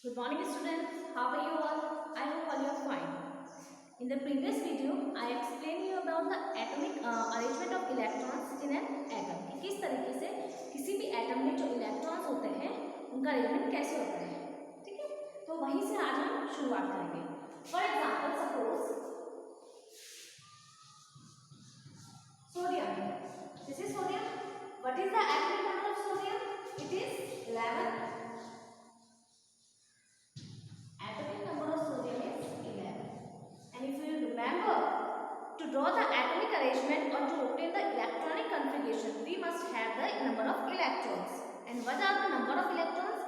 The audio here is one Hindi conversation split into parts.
Good morning students, how are you all? I hope all you are fine. In the previous video, I explained you about the atomic arrangement of electrons in an atom. कि किस तरीके से किसी भी एटम में जो इलेक्ट्रॉन्स होते हैं उनका अरेंजमेंट कैसे होता है, ठीक है। तो वहीं से आज हम शुरुआत करेंगे। For example suppose sodium, this is sodium. What is the atomic number of sodium? It is 11। Remember, to draw the atomic arrangement or to obtain the electronic configuration, we must have the number of electrons. And what are the number of electrons?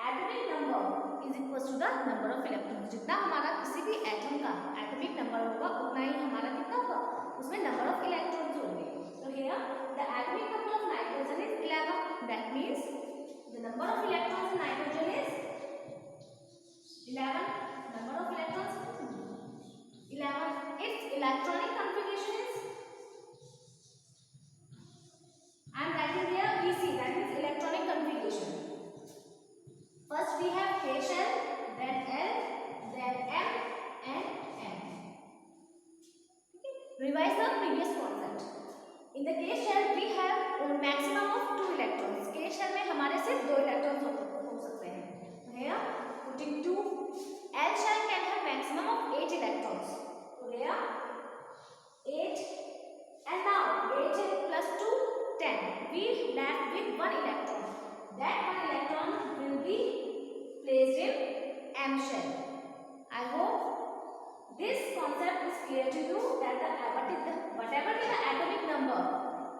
Atomic number is equals to the number of electrons. जितना हमारा किसी भी एटम का एटॉमिक नंबर होगा उतना ही हमारा कितना होगा, उसमें नंबर ऑफ इलेक्ट्रॉन्स होंगे। So here the atomic number of nitrogen is 11. That means the number of electrons in nitrogen is 11. Number of electrons 11. Its electronic configuration is, I am writing here EC, that is electronic configuration. First we have K shell, then L, then M and N. Okay. Revise the previous concept. In the K shell we have a maximum of 2 electrons. K shell में हमारे सिर्फ 2 electrons हो सकते हैं। Here putting 2. L shell can have maximum of 8 electrons. Here 8 and now 8 plus 2 10. We left with 1 electron. That 1 electron will be placed in M shell. I hope this concept is clear to you that whatever is the atomic number,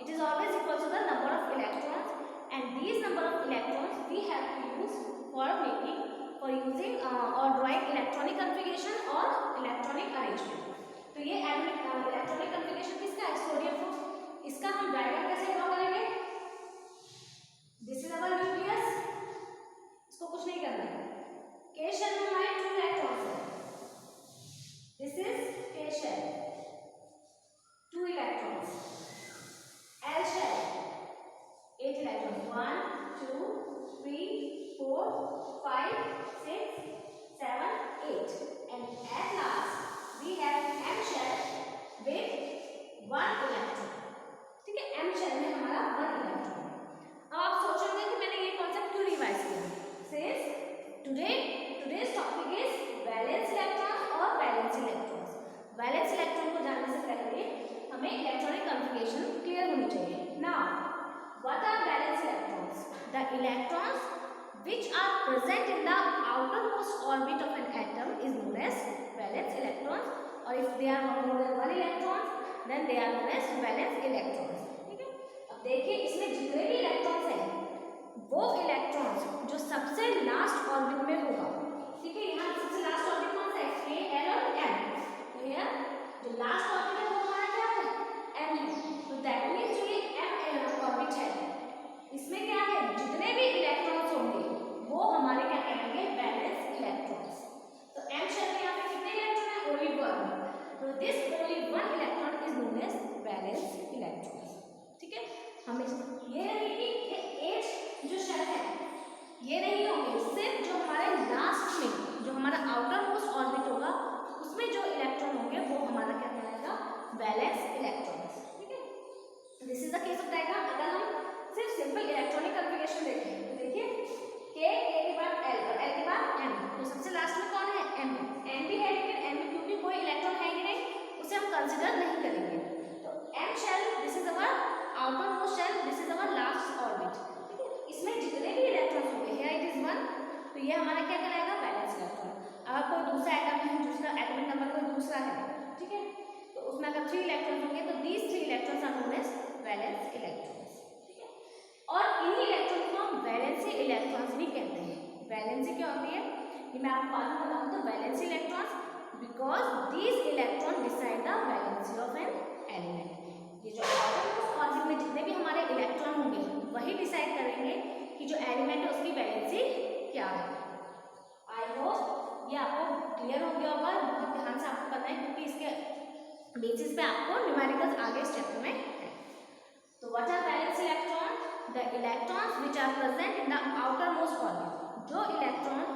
it is always equal to the number of electrons, and these number of electrons we have to use for using or drawing electronic configuration or electronic arrangement. तो ये एटॉमिक इलेक्ट्रॉनिक कॉन्फ़िगरेशन किसका है? सोडियम को। इसका हम डायग्राम कैसे ड्रॉ करेंगे? This is our nucleus. इसको कुछ नहीं करना है। K shell में हमारे 2 इलेक्ट्रॉन्स हैं। This is K shell, 2 electrons. L shell 8 electrons, 1 2 3 4 5 6 7 8 and at last we have M shell with 1 electron. ठीक है, M shell में हमारा 1 electron। अब आप सोचोगे कि मैंने ये कॉन्सेप्ट क्यों रिवाइज किया? Says today's topic is valence electron और valence electrons. Valence electron को जानने से पहले हमें इलेक्ट्रॉनिक कॉन्फ़िगरेशन क्लियर होनी चाहिए। Now, what are valence electrons? The electrons which are present in the outermost orbit of an atom is known as valence electrons, or if they are more than 1 electrons then they are known as valence electrons. ठीक है, अब देखिए इसमें जितने भी इलेक्ट्रॉन्स हैं वो इलेक्ट्रॉन्स जो सबसे लास्ट ऑर्बिट में होगा, ठीक है। यहाँ सबसे लास्ट ऑर्बिट कौन सा है? K, L और M। तो यहाँ जो लास्ट ऑर्बिट है वो हमारा क्या है? M है। तो दैट मीन्स जो ये M ऑर्बिट है इसमें क्या है, जितने भी इलेक्ट्रॉन्स होंगे वो हमारे क्या कहेंगे? Valence electrons. तो M शेल में यहाँ पे कितने इलेक्ट्रॉन है? ओनली 1। तो this only 1 electron is known as valence electrons. ठीक है, हमें ये नहीं कि ये 8 जो शेल है ये नहीं होंगे, सिर्फ जो हमारे लास्ट में जो हमारा आउटर मोस्ट ऑर्बिट होगा उसमें जो इलेक्ट्रॉन होंगे वो हमारा क्या कहलाएगा? Valence electrons. ठीक है, this is the case of diagram. अगर हम सिर्फ सिंपल इलेक्ट्रॉनिक कॉन्फ़िगरेशन देखें तो देखिए K के बाद L और L के बाद M, तो सबसे लास्ट में कौन है? M। N भी है लेकिन M में क्योंकि कोई इलेक्ट्रॉन है ही नहीं उसे हम कंसिडर नहीं करेंगे। तो M shell, this is our outermost shell, this is our last orbit. ठीक है, इसमें जितने भी इलेक्ट्रॉन्स होंगे, हियर इट इज 1, तो ये हमारा क्या कहलाएगा? Valence electron. अगर कोई दूसरा एटम है जिसका एटॉमिक नंबर कोई दूसरा है, ठीक है, तो उसमें अगर 3 इलेक्ट्रॉन्स होंगे तो these 3 electrons are known as valence electrons. ठीक है, और इन्हीं इलेक्ट्रॉन को हम वैलेंसी इलेक्ट्रॉन्स भी कहते हैं। वैलेंसी क्या होती है ये मैं आपको बाद में बताऊँ। तो valency electrons because these electron decide the valency of an element. ये जो आउटरमोस्ट ऑर्बिट में जितने भी हमारे इलेक्ट्रॉन होंगे वही डिसाइड करेंगे कि जो एलिमेंट है उसकी वैलेंसी क्या है। आई होप ये आपको क्लियर हो गया होगा। बहुत ध्यान से आपको पता है क्योंकि इसके बेसिस पे आपको न्यूमेरिकल्स आगे स्टेप में है। तो what are valence electron? The electrons which are present in the outermost orbit, जो इलेक्ट्रॉन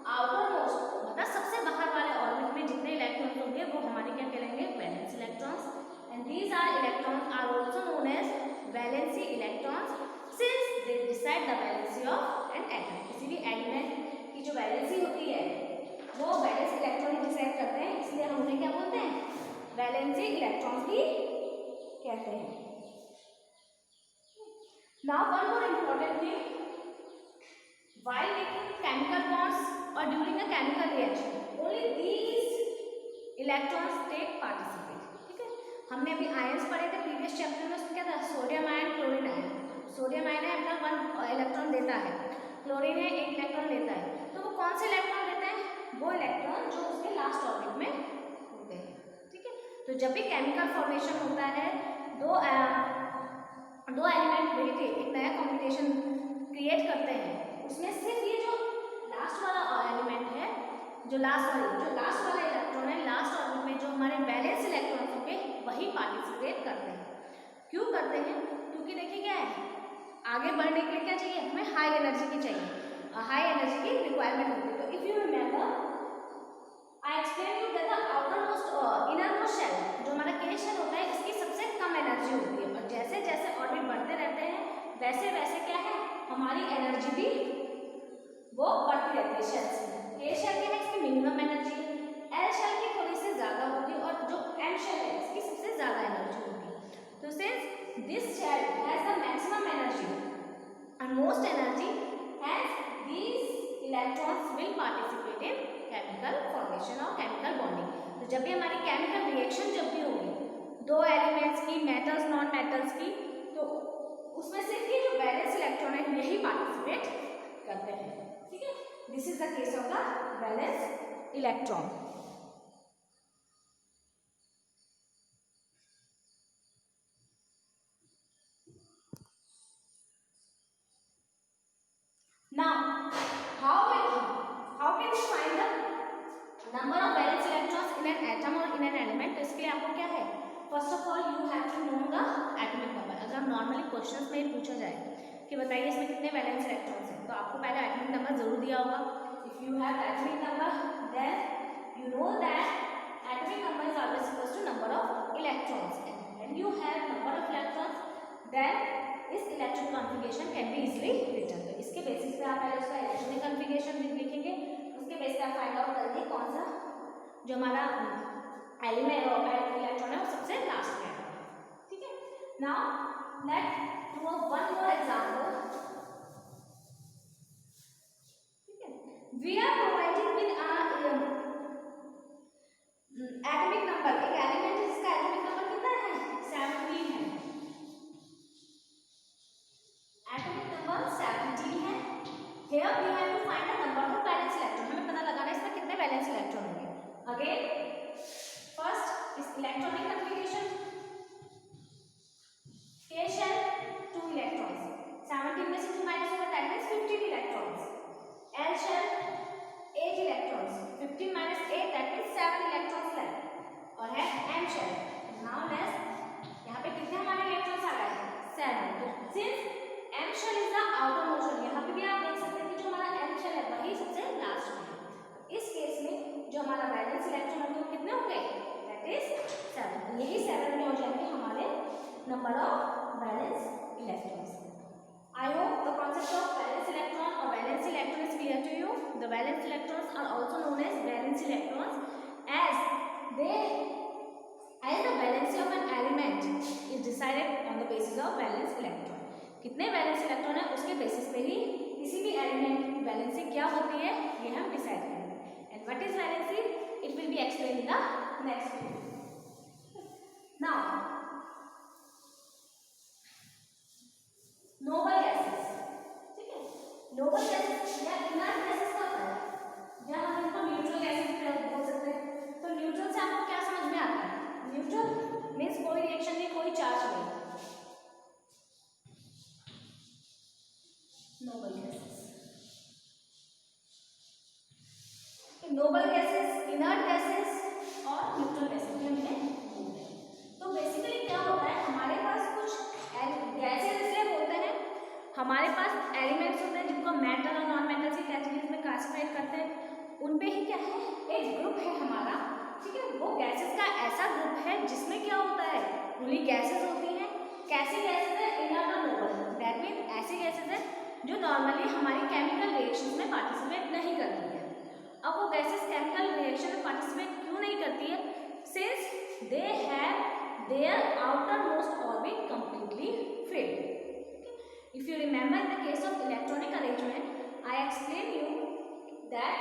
आउटर मोस्ट मतलब सबसे बाहर वाले ऑर्बिट में जितने इलेक्ट्रॉन्स होंगे वो हमारे क्या कहलाएंगे, valence electrons. And these are electrons are also known as valency electrons since they decide the valency of an atom. किसी भी एलिमेंट की जो वैलेंसी होती है वो वैलेंस इलेक्ट्रॉन डिसाइड करते हैं, इसलिए हम उन्हें क्या बोलते हैं, वैलेंसी इलेक्ट्रॉन्स भी कहते हैं। Now one more important thing, while making chemical bonds or during a chemical reaction only these electrons take participate। ठीक है, हमने अभी आयंस पढ़े थे प्रीवियस चैप्टर में, उसमें क्या था, sodium ion, chlorine ion. Sodium ion है अपना 1 इलेक्ट्रॉन देता है, क्लोरीन है 1 इलेक्ट्रॉन लेता है। तो वो कौन से इलेक्ट्रॉन देते हैं, वो इलेक्ट्रॉन जो उसके लास्ट ऑर्बिट में होते हैं। ठीक है, तो जब भी केमिकल फॉर्मेशन होता है, दो एलिमेंट मिलके एक नया कॉम्बिनेशन क्रिएट करते हैं, उसमें सिर्फ ये जो लास्ट वाला एलिमेंट है, जो लास्ट वाला इलेक्ट्रॉन है लास्ट ऑर्बिट में, जो हमारे बैलेंस इलेक्ट्रॉन होंगे वही पार्टिसिपेट करते हैं। क्यों करते हैं, क्योंकि देखिए क्या है, आगे बढ़ने के लिए क्या चाहिए, हमें हाई एनर्जी की चाहिए, हाई एनर्जी की रिक्वायरमेंट होती है। तो if you remember I explain you that the outermost innermost shell, जो हमारा केस शेल होता है, इसकी सबसे कम एनर्जी होती है, और जैसे जैसे ऑर्बिट बढ़ते रहते हैं वैसे वैसे क्या है, हमारी एनर्जी भी वो बढ़ती रहती है शेल्स में। के शेल की है इसकी मिनिमम एनर्जी, एल शेल की थोड़ी सी ज़्यादा होगी, और जो एम शेल है इसकी सबसे ज़्यादा एनर्जी होगी। तो since this shell has the maximum energy and most energy, has these electrons will participate in chemical formation और केमिकल बॉन्डिंग। तो जब भी हमारी केमिकल रिएक्शन जब भी होगी दो एलिमेंट्स की, मेटल्स नॉन मेटल्स की, तो उसमें सिर्फ ये जो वैलेंस इलेक्ट्रॉन है यही पार्टिसिपेट करते हैं। ठीक है, this is the case of the valence electron. Now how can we find the number of valence electrons in an atom और इन एन एलिमेंट। तो इसके लिए आपको क्या है, first of all you have to know the atomic number. अगर हम नॉर्मली क्वेश्चंस में पूछा जाए कि बताइए इसमें कितने वैलेंस इलेक्ट्रॉन्स हैं, तो आपको पहले एटॉमिक नंबर जरूर दिया होगा। If you have atomic number then you know that atomic number is always equals to number of electrons, and when you have number of electrons then इस electron configuration can be easily written. तो इसके बेसिस पे आप पहले उसका इलेक्ट्रॉनिक कॉन्फ़िगरेशन लिखेंगे, उसके बेस पे आप फाइंड आउट करेंगे कौन सा जो हमारा एलिमेंट और इलेक्ट्रॉन है वो सबसे लास्ट में है। ठीक है, now let do one more example. ठीक है, we are provided with atomic number, एक एलिमेंट है जिसका एटॉमिक नंबर कितना है, 17 है। एटॉमिक नंबर 17 है। Here we have to find the number of valence electron. हमें पता लगाना है इसमें कितने वैलेंस इलेक्ट्रॉन होंगे। अगेन फर्स्ट इस electronic configuration, K shell 2 electrons, 17 में से 2 माइनस होगा that means 15 electrons. L shell 8 electrons, 15 minus 8 that means 7 electrons left. और है M shell, नाउ लेट्स यहाँ पे कितने हमारे इलेक्ट्रॉन्स आ गए, 7। तो since M shell is the outermost shell, यहाँ पे भी आप देख सकते हैं कि जो हमारा M shell है वही सबसे लास्ट में है। इस केस में जो हमारा वैलेंस इलेक्ट्रॉन होंगे वो कितने होंगे, दैट इज 7। यही 7 में हो जाएंगे हमारे number of valence electrons. I hope the concept of valence electron or valence electron is clear to you. The valence electrons are also known as valence electrons as the valency of an element is decided on the basis of valence electron. कितने वैलेंस इलेक्ट्रॉन है उसके बेसिस पे ही किसी भी एलिमेंट की वैलेंसी क्या होती है ये हम डिसाइड करेंगे। And what is valency, it will be explain in the next video. Now noble gases, ठीक है, नोबल गैसेस या इनर्ट गैसेस का होता है, या हम इनको न्यूट्रल गैसेस बोल सकते हैं। तो न्यूट्रल से आपको क्या समझ में आता है, न्यूट्रल मीन्स कोई रिएक्शन नहीं, कोई चार्ज नहीं। Noble gases, noble gases, inert gases और न्यूट्रल गैसेस में हमने बोलते हैं। तो बेसिकली क्या होता है, हमारे पास कुछ गैसेस इसलिए बोलते हैं, हमारे पास एलिमेंट्स होते हैं जिनको मेटल और नॉन मेटल की कैटेगरीज में क्लासिफाइड करते हैं, उनपे ही क्या है, एक ग्रुप है हमारा, ठीक है। वो गैसेस का ऐसा ग्रुप है जिसमें क्या होता है, ओनली गैसेस होती हैं। कैसी गैसेस है, इनर्ट और नोबल, दैट मीन ऐसी गैसेस है जो नॉर्मली हमारी केमिकल रिएक्शन में पार्टिसिपेट नहीं करती है। अब वो गैसेस केमिकल रिएक्शन में पार्टिसिपेट क्यों नहीं करती है, since they have their outer most orbit completely filled. If you remember in the case of electronic arrangement, I explained you that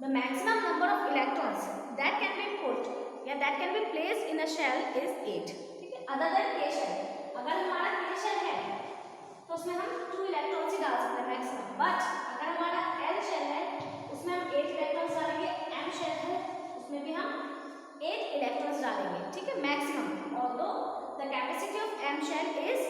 the maximum number of electrons that can be put या that can be placed in a shell is 8, ठीक है। अदर देन k shell, अगर हमारा k shell है तो उसमें हम 2 इलेक्ट्रॉन्स ही डाल सकते हैं मैक्सिमम, बट अगर हमारा l shell है उसमें हम 8 इलेक्ट्रॉन्स डालेंगे, m shell है उसमें भी हम 8 इलेक्ट्रॉन्स डालेंगे, ठीक है, maximum. Although the capacity of m shell is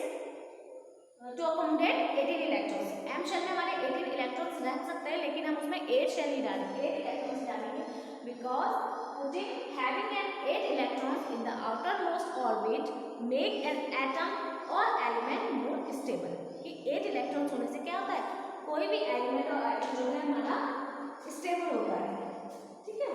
to accommodate 18 electrons, m shell में हमारे 18 इलेक्ट्रॉन्स रह सकते हैं, लेकिन हम उसमें 8 shell ही डालेंगे, 8 इलेक्ट्रॉन्स डालेंगे, because putting having an 8 electrons in the outermost orbit make an atom or element more stable। कि 8 इलेक्ट्रॉन्स होने से क्या होता है, कोई भी एलिमेंट और एटम जो है हमारा स्टेबल होता है, ठीक है।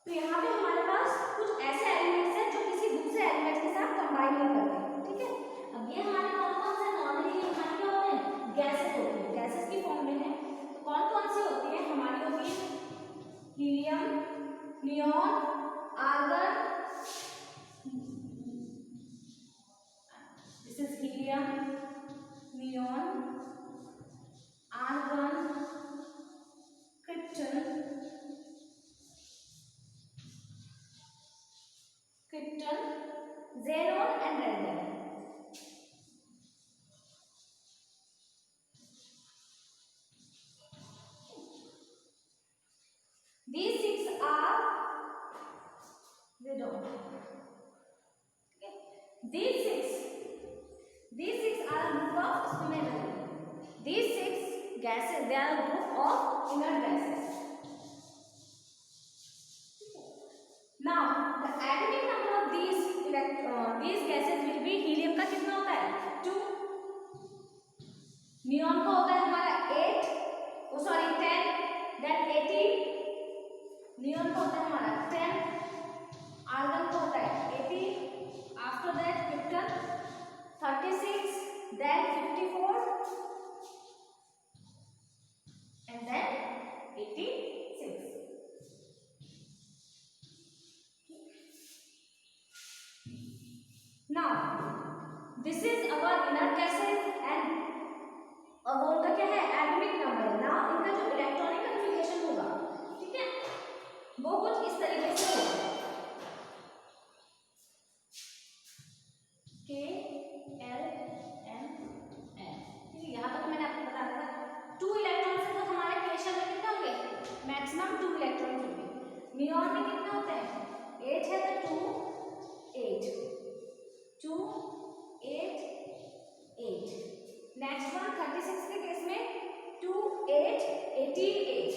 तो यहाँ पे हमारे पास कुछ ऐसे एलिमेंट्स हैं जो किसी दूसरे एलिमेंट के साथ कंबाइन नहीं करते, ठीक है। अब ये हमारे कौन कौन से, नॉर्मली ये हमारे क्या होते हैं, गैसेस होती है, गैसेस की फॉर्म में है। तो कौन कौन सी होती है, हमारी होती है helium, neon, argon, this is helium, neon, argon, krypton, xenon and radon। These 6 are radon, okay। These six are a group of spinel। These 6 gases, they are a group of inert gases। Now the atomic number of these gases will be, helium का कितना होता है 2, नियॉन का होता है हमारा 8, ओ सॉरी 10, देन 18, नियॉन का होता है हमारा 10, आर्गन का होता है 18, after that krypton 36, then 54 and then 86। Now this is our inert gases and अब उनका क्या है, एटॉमिक नंबर। नाउ इनका जो इलेक्ट्रॉनिक कन्फिगरेशन होगा, ठीक है, वो कुछ इस तरीके से होगा, K L M N, ठीक है। यहाँ तक मैंने आपको बता दिया। 2 इलेक्ट्रॉन से तो हमारे K shell में कितना होंगे, मैक्सिमम 2 इलेक्ट्रॉन होंगे। नियॉन में कितना होता है, 8 है तो 2 8 2 8 8। नेक्स्ट वन 36 के केस में 2 8 18 8।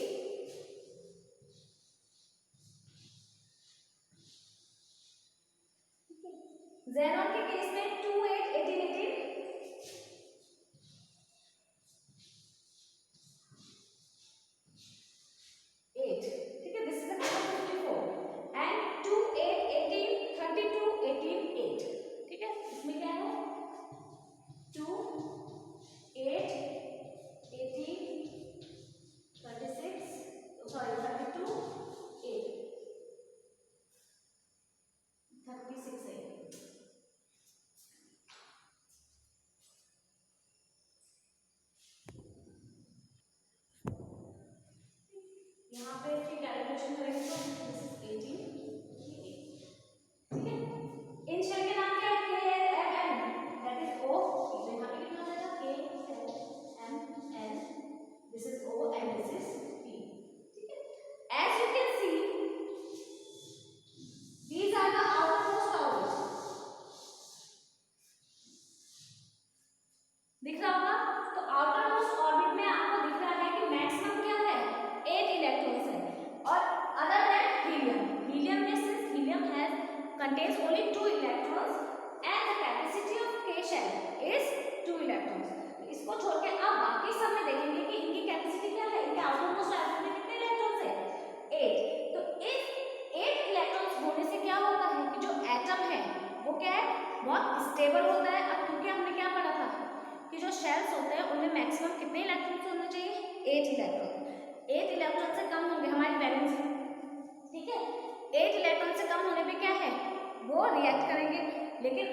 ज़ेनॉन के केस में 2 8 18 18 8, ठीक है। दिस इज द 54 एंड 2 8 18 32 18 8, ठीक है। इसमें क्या है 2 8 18 36 सॉरी 32 8 36 है। यहाँ पे इसकी कैलकुलेशन करेंगे तो दिस इज 18, ठीक है। इन शेल के नाम क्या है, K L M N, that is O। तो यहाँ पे कितना हो जाएगा K L M N, this is O and this is P, ठीक है। As you can see these are the outermost orbits, दिख रहा होगा। तो आउटरमोस्ट ऑर्बिट में आपको दिख रहा है कि मैक्सिमम क्या है 8 इलेक्ट्रॉन्स है, और अदर देन हीलियम में since helium has contains only 2 electrons and the capacity of K shell is 2 electrons। इसको छोड़ के आप बाकी सब में देखेंगे कि इनकी में मैक्सिमम कितने इलेक्ट्रॉन्स होने चाहिए? 8 इलेक्ट्रॉन। 8 इलेक्ट्रॉन से कम होंगे हमारी बैलेंस, ठीक है। 8 इलेक्ट्रॉन से कम होने पे क्या है, वो रिएक्ट करेंगे। लेकिन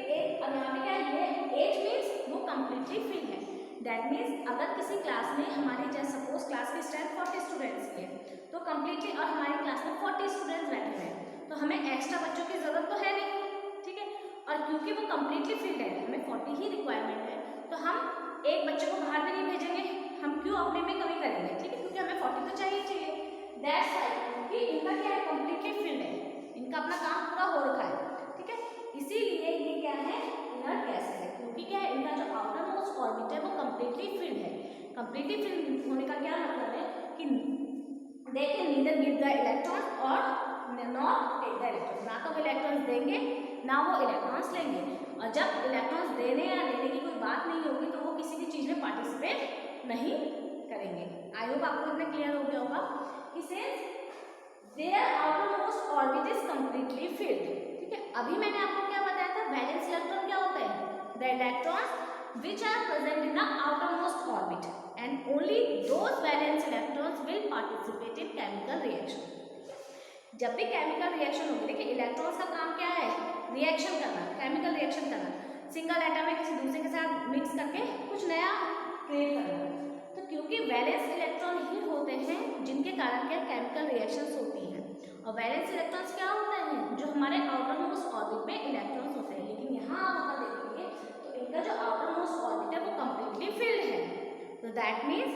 अब यहाँ पे क्या है, ये 8 मीन्स वो कम्प्लीटली फिल है। दैट मीन्स अगर किसी क्लास में हमारी जैसे सपोज क्लास की स्ट्रेंथ 40 स्टूडेंट्स की है, तो कम्प्लीटली और हमारी क्लास में 40 स्टूडेंट्स बैठे हुए हैं, तो हमें एक्स्ट्रा बच्चों की जरूरत तो है नहीं, ठीक है। और क्योंकि वो कम्प्लीटली फिल्ड है, हमें 40 ही रिक्वायरमेंट है, तो हम एक बच्चे को बाहर भी नहीं भेजेंगे, हम क्यों अपने में कमी करेंगे, ठीक है, क्योंकि हमें 40 तो चाहिए। दैट्स वाई, क्योंकि इनका क्या है, कम्प्लीटली फिल्ड है, इनका अपना काम पूरा हो रखा है, ठीक है। इसीलिए ये क्या है, इनर्ट गैसेस है, क्योंकि क्या है, इनका जो आउटर मोस्ट ऑर्बिट है वो कम्प्लीटली फिल्ड है। कम्प्लीटली फिल्ड होने का क्या मतलब है कि they can neither give the electron और नॉट टेक द इलेक्ट्रॉन, ना तो इलेक्ट्रॉन्स देंगे ना वो इलेक्ट्रॉन्स लेंगे। और जब इलेक्ट्रॉन्स देने या लेने की कोई बात नहीं होगी तो वो किसी भी चीज़ में पार्टिसिपेट नहीं करेंगे। आई होप आपको इतना क्लियर हो गया होगा कि since their outer most orbit is completely field, ठीक है। अभी मैंने आपको क्या बताया था, वैलेंस इलेक्ट्रॉन क्या होता है, the electrons which are present in the outermost orbit and only those valence electrons will participate in chemical reaction। जब भी केमिकल रिएक्शन होगी, देखिए इलेक्ट्रॉन्स का काम क्या है, रिएक्शन करना, केमिकल रिएक्शन करना, सिंगल एटम में किसी दूसरे के साथ मिक्स करके कुछ नया क्रिएट करना। तो क्योंकि वैलेंस इलेक्ट्रॉन ही होते हैं जिनके कारण क्या केमिकल रिएक्शंस होती हैं, और वैलेंस इलेक्ट्रॉन्स क्या होते हैं, जो हमारे आउटर मोस्ट ऑर्बिट में इलेक्ट्रॉन्स होते हैं। लेकिन यहाँ आप अगर देखेंगे तो इनका जो आउटर मोस्ट ऑर्बिट है वो कम्प्लीटली फिल्ड है, तो दैट मीन्स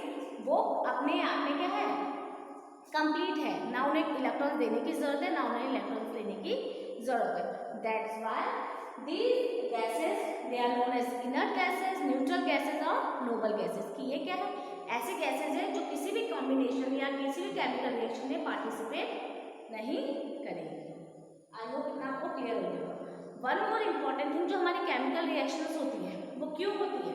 वो अपने आप में क्या है, कंप्लीट है, ना उन्हें इलेक्ट्रॉन्स देने की जरूरत है ना उन्हें इलेक्ट्रॉन्स लेने की जरूरत है। That's why these gases they are known as inert gases, neutral gases और नोबल गैसेस। कि ये क्या है, ऐसे गैसेस हैं जो किसी भी कॉम्बिनेशन या किसी भी केमिकल रिएक्शन में पार्टिसिपेट नहीं करेंगे। आई होप इतना आपको क्लियर हो गया। वन मोर इम्पॉर्टेंट थिंग, जो हमारी केमिकल रिएक्शंस होती है वो क्यों होती है,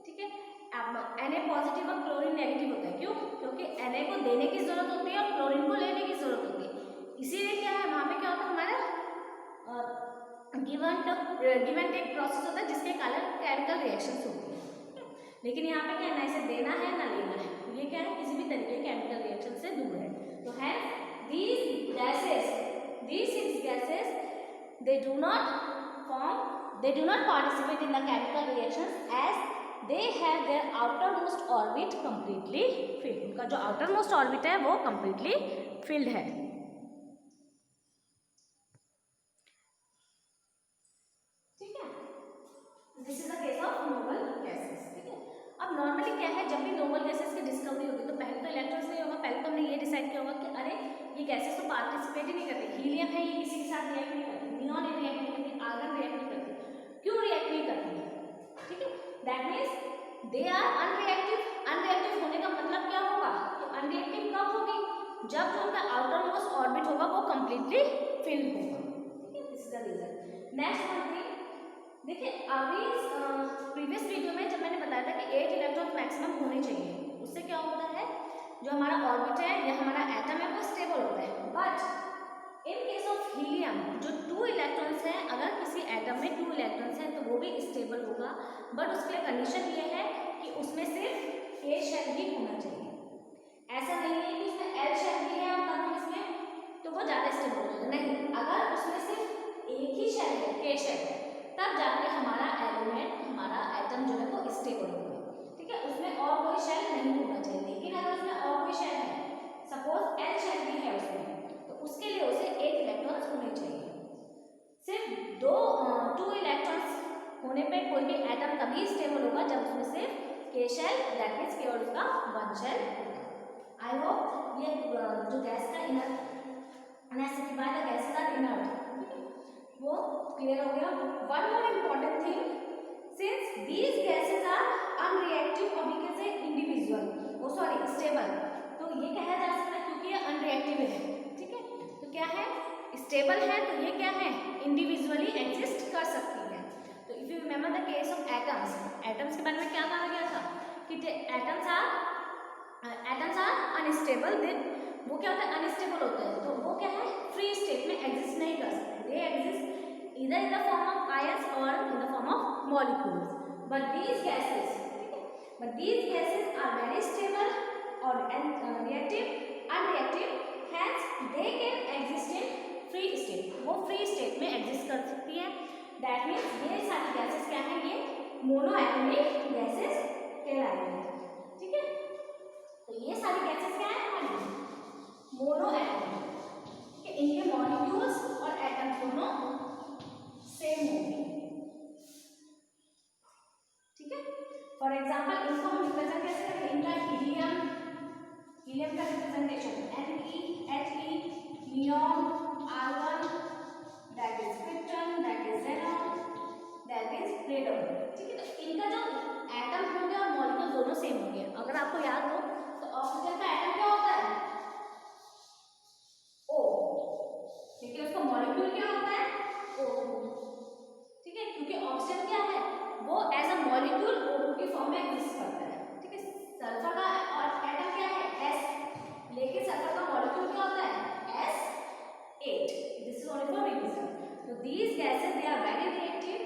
ठीक है। Na पॉजिटिव और क्लोरीन नेगेटिव होता है, क्यों, क्योंकि Na को देने की जरूरत होती है और क्लोरीन को लेने की जरूरत होती है। इसीलिए क्या है, वहाँ पे क्या होता है, हमारा गिव एंड टेक प्रोसेस होता है, जिसके कारण केमिकल रिएक्शंस होती है। लेकिन यहाँ पे क्या है, ना इसे देना है ना लेना है, तो ये क्या है, किसी भी तरीके के केमिकल रिएक्शन से दूर है। तो है these six gases they do not participate in the chemical reactions as they have their outermost orbit completely filled। उनका जो outermost orbit है वो completely filled है। ठीक है, this is the case of noble gases, ठीक है। अब नॉर्मली क्या है, जब भी नोबल गैसेस की डिस्कवरी होगी तो पहले तो इलेक्ट्रॉन्स नहीं होगा, पहले तो हमने ये डिसाइड किया होगा कि अरे ये गैसेस तो पार्टिसिपेट ही नहीं करते, हीलियम है ये किसी के साथ रिएक्ट नहीं करती, नियॉन रिएक्ट नहीं करती, आर्गन रिएक्ट नहीं करती, क्यों रिएक्ट नहीं करती है, ठीक है। That means they are unreactive. Unreactive होने का मतलब क्या होगा कि अनरिएक्टिव कब होगी, जब जो उनका आउटर मोस्ट ऑर्बिट होगा वो कंप्लीटली फिल्ड होगा, ठीक है। This is the region. Next one thing, देखिए अभी प्रीवियस वीडियो में जब मैंने बताया था कि 8 इलेक्ट्रॉन मैक्सिमम होने चाहिए, उससे क्या होता है, जो हमारा ऑर्बिट है या हमारा एटम है वो स्टेबल होता है। But in case of helium जो 2 इलेक्ट्रॉन्स हैं, अगर किसी एटम में 2 इलेक्ट्रॉन्स हैं तो वो भी स्टेबल होगा, बट उसके लिए कंडीशन ये है कि उसमें सिर्फ K शेल ही होना चाहिए। ऐसा नहीं है कि उसमें L शेल भी है और तब हम इसमें तो वो ज़्यादा स्टेबल हो जाएगा, नहीं। अगर उसमें सिर्फ एक ही शेल है, K शेल है, तब जाके हमारा एलिमेंट, हमारा एटम जो है वो स्टेबल होगा, ठीक है। उसमें और कोई शेल नहीं होना चाहिए। लेकिन अगर उसमें और कोई शेल है, सपोज L शेल भी है उसमें, तो उसके लिए उसे 8 इलेक्ट्रॉन्स होने चाहिए। सिर्फ 2 इलेक्ट्रॉन्स होने पे कोई भी एटम तभी स्टेबल होगा जब उसमें सिर्फ K शेल, दैट मीन्स केवल उसका 1 शेल होगा। आई होप ये जो गैस का इनर्ट गैस का इनर्ट वो क्लियर हो गया। One more important thing, since these gases are unreactive और we can say individual, oh sorry stable, तो ये कहा जा सकता है क्योंकि ये अनरिएक्टिव है, ठीक है। तो क्या है, स्टेबल है, तो ये क्या है, इंडिविजुअली एग्जिस्ट कर सकती है। तो if you remember the case of atoms, atoms के बारे में क्या कहा गया था कि एटम्स आर अनस्टेबल, वो क्या होता है, अनस्टेबल होता है, तो वो क्या है, फ्री स्टेट में एग्जिस्ट नहीं कर सकते, they exist either in the form of ions or in the form of molecules, but these gases, ठीक है, but these gases are very stable or reactive, unreactive, hence they can exist in free state. वो free state में exist कर सकती है. That means ये सारी gases क्या है, ये monoatomic gases कहलाएंगे. ठीक है, तो ये सारी gases क्या है हमारी monoatomic. इनके मॉलिक्यूल्स और एटम्स दोनों सेम होंगे. ठीक है, फॉर एग्जांपल इनको हम रिप्रेजेंट कैसे करेंगे, इनका हीलियम का representation Ne, He, neon, argon, that is krypton, that is xenon, that is radium. ठीक है, तो इनका जो एटम होंगे और मॉलिक्यूल दोनों सेम होंगे. अगर आपको याद हो तो ऑक्सीजन का एटम क्या होता है O, लेकिन उसका मॉलिक्यूल क्या होता है O2. ठीक है, क्योंकि ऑक्सीजन क्या है वो एज अ मॉलिक्यूल O2 की फॉर्म में एग्जिस्ट करता है. ठीक है, सल्फर का और एटम क्या है S, लेकिन सल्फर का मॉलिक्यूल क्या होता है S8. This is only for revision. तो these gases they are very reactive,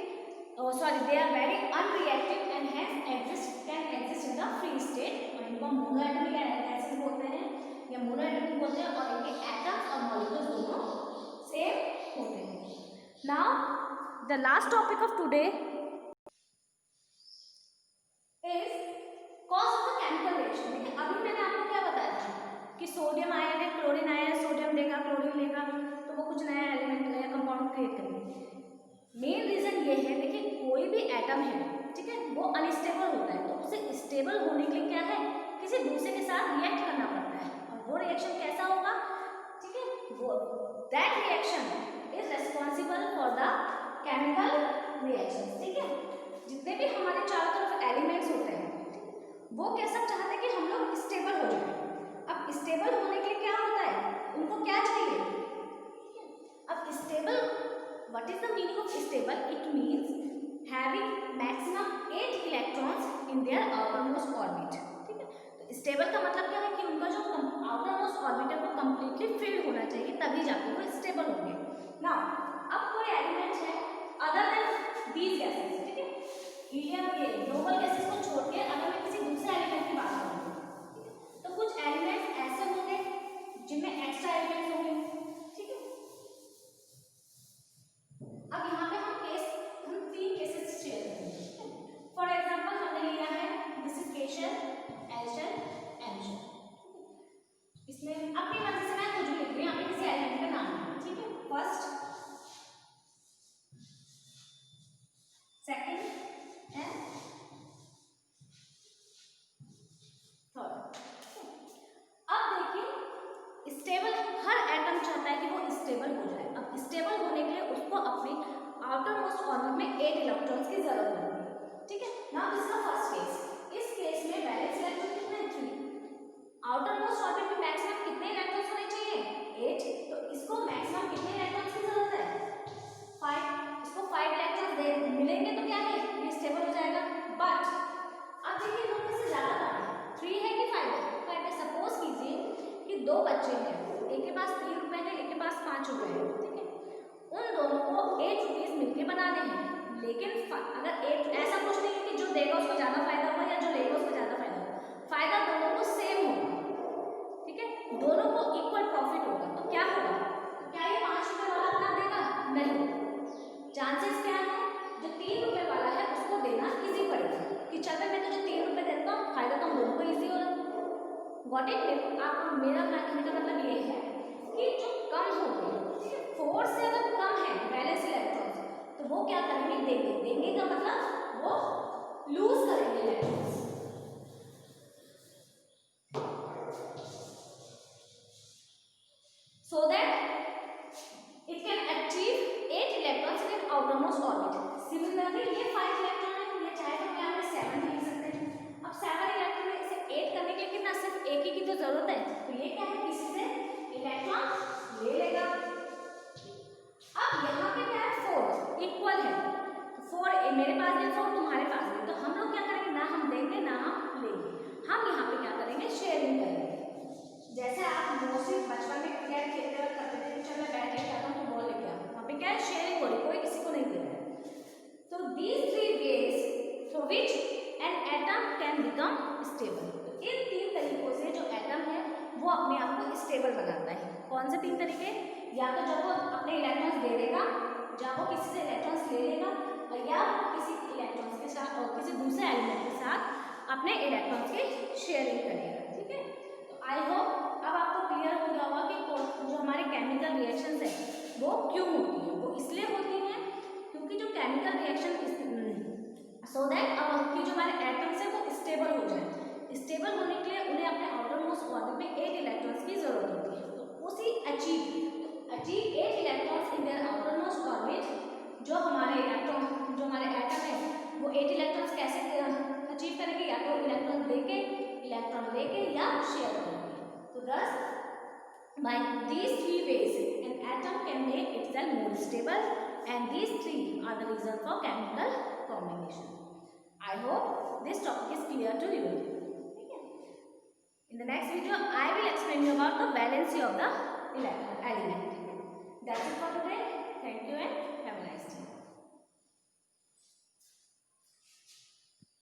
they are very unreactive and hence can exist in the free state. और इनको मोनोएटॉमिक गैसेस बोलते हैं या मोनोएटॉमिक बोलते हैं और इनके एटम्स और मॉलिक्यूल्स दोनों सेम होते हैं. Now the last topic of today is cause of the chemical reaction. देखिए अभी मैंने आपको क्या बताया था कि सोडियम आयन है, क्लोरीन आयन है, सोडियम लेगा क्लोरीन लेगा तो वो कुछ नया एलिमेंट या कंपाउंड क्रिएट करेंगे. मेन रीजन ये है, देखिए कोई भी एटम है, ठीक है, वो अनस्टेबल होता है, तो उसे स्टेबल होने के लिए क्या है किसी दूसरे के साथ रिएक्ट करना पड़ता है. और वो रिएक्शन कैसा होगा, ठीक है, वो that reaction is responsible for the chemical reaction. ठीक है, जितने भी हमारे चारों तरफ एलिमेंट्स होते हैं वो कैसा चाहते हैं कि हम लोग स्टेबल हो जाए. अब स्टेबल होने के लिए क्या होता है, उनको क्या चाहिए. अब stable, what is the meaning of stable? It means having maximum 8 electrons in their outermost orbit. ठीक है, तो स्टेबल का मतलब क्या है कि उनका जो outermost orbit है वो completely filled होना चाहिए, तभी जाके वो स्टेबल होंगे. Now अब कोई एलिमेंट है other than these gases, ठीक है, हीलियम ये नोबल गैसेस को छोड़ के अगर मैं किसी दूसरे एलिमेंट की बात करूँ, ठीक है, तो कुछ एलिमेंट्स ऐसे होंगे जिनमें एक्स्ट्रा एलिमेंट्स होंगे. ठीक है, अब यहाँ पे हम तीन केसेस शेयर करेंगे. फॉर एग्जांपल हमने लिया है डिसिकेशन, एल्शन, एमिशन. इसमें अपनी मर्जी से मैं कुछ भी लिख रही हूँ, यहाँ पे किसी एलिमेंट का नाम है. ठीक है, फर्स्ट, सेकंड एंड थर्ड. अब देखिए स्टेबल, हर एटम चाहता है कि वो स्टेबल हो जाए. अब स्टेबल होने के लिए उसको अपने आउटर मोस्ट ऑर्बिट में 8 इलेक्ट्रॉन्स की जरूरत पड़ती है. ठीक है, now this is the first case. इस केस में वैलेंस इलेक्ट्रॉन कितने हैं 3. आउटर मोस्ट ऑर्बिट में मैक्सिमम कितने इलेक्ट्रॉन्स होने चाहिए 8, तो इसको मैक्सिमम कितने इलेक्ट्रॉन्स की जरूरत है 5. इसको 5 इलेक्ट्रॉन्स मिलेंगे तो क्या है ये स्टेबल हो जाएगा. बट अब देखिए दोनों में से ज्यादा कौन है, 3 है कि 5 है. 5 है. सपोज कीजिए कि दो बच्चे हैं, एक के पास 3 रुपए है, एक के पास 5 रुपए है. ठीक है, उन दोनों को 8 रुपीज मिलके बनाने हैं. लेकिन अगर एक ऐसा कुछ नहीं है कि जो देगा उसको ज्यादा फायदा होगा या जो लेगा उसको ज्यादा फायदा होगा. फायदा दोनों को सेम होगा. ठीक है, दोनों को इक्वल प्रॉफिट होगा. तो क्या होगा, क्या ये 5 रुपए वाला अपना देगा, नहीं. चांसेस क्या है, जो 3 रुपए वाला है उसको देना इजी पड़ेगा कि चल मैं तुझे 3 रुपए देता हूँ, फायदा तो हम दोनों को इजी हो रहा है. व्हाट इट, आप मेरा कहने का मतलब ये है कि जो कम होंगे, ठीक है, 4 से अगर कम है वैलेंस इलेक्ट्रॉन्स तो वो क्या करेंगे, देंगे का मतलब वो लूज करेंगे electrons. so that it can achieve 8 electrons in its outermost orbit. Similarly ये 5 इलेक्ट्रॉन है, ये चाहे तो यहाँ पे 7 भी लिख सकते हैं. अब 7 इलेक्ट्रॉन में इसे 8 करने के लिए कितना, सिर्फ एक ही की तो जरूरत है. तो ये क्या है, किसी से इलेक्ट्रॉन ले लेगा. अब यहाँ पे क्या है 4 इक्वल है, 4 मेरे पास है 4 तुम्हारे पास स्टेबल बनाता है। कौन से 3 तरीके? या तो जब वो अपने इलेक्ट्रॉन्स दे देगा, जब वो किसी से इलेक्ट्रॉन्स ले लेगा, या किसी इलेक्ट्रॉन्स के साथ और किसी दूसरे एलिमेंट के साथ अपने इलेक्ट्रॉन्स की शेयरिंग करेगा। ठीक है, तो आई होप अब आपको क्लियर हो गया होगा कि जो हमारे केमिकल रिएक्शंस है वो क्यों होती है। वो इसलिए होती हैं क्योंकि जो केमिकल रिएक्शन सो दैट कि जो हमारे एटम्स है वो स्टेबल हो जाए। स्टेबल होने के लिए उन्हें अपने आउटर मोस्ट ऑर्बिट में 8 इलेक्ट्रॉन्स की जरूरत होती है। तो उसी achieve 8 electrons in their outer most orbit, जो हमारे एटम है वो 8 इलेक्ट्रॉन्स कैसे अचीव करेंगे? या तो इलेक्ट्रॉन लेके या शेयर करेंगे। तो thus by these 3 ways an atom can make itself more stable, and these 3 are the reason for chemical combination. I hope this topic is clear to you. Okay. In the next video I will explain you about the valency of the electron.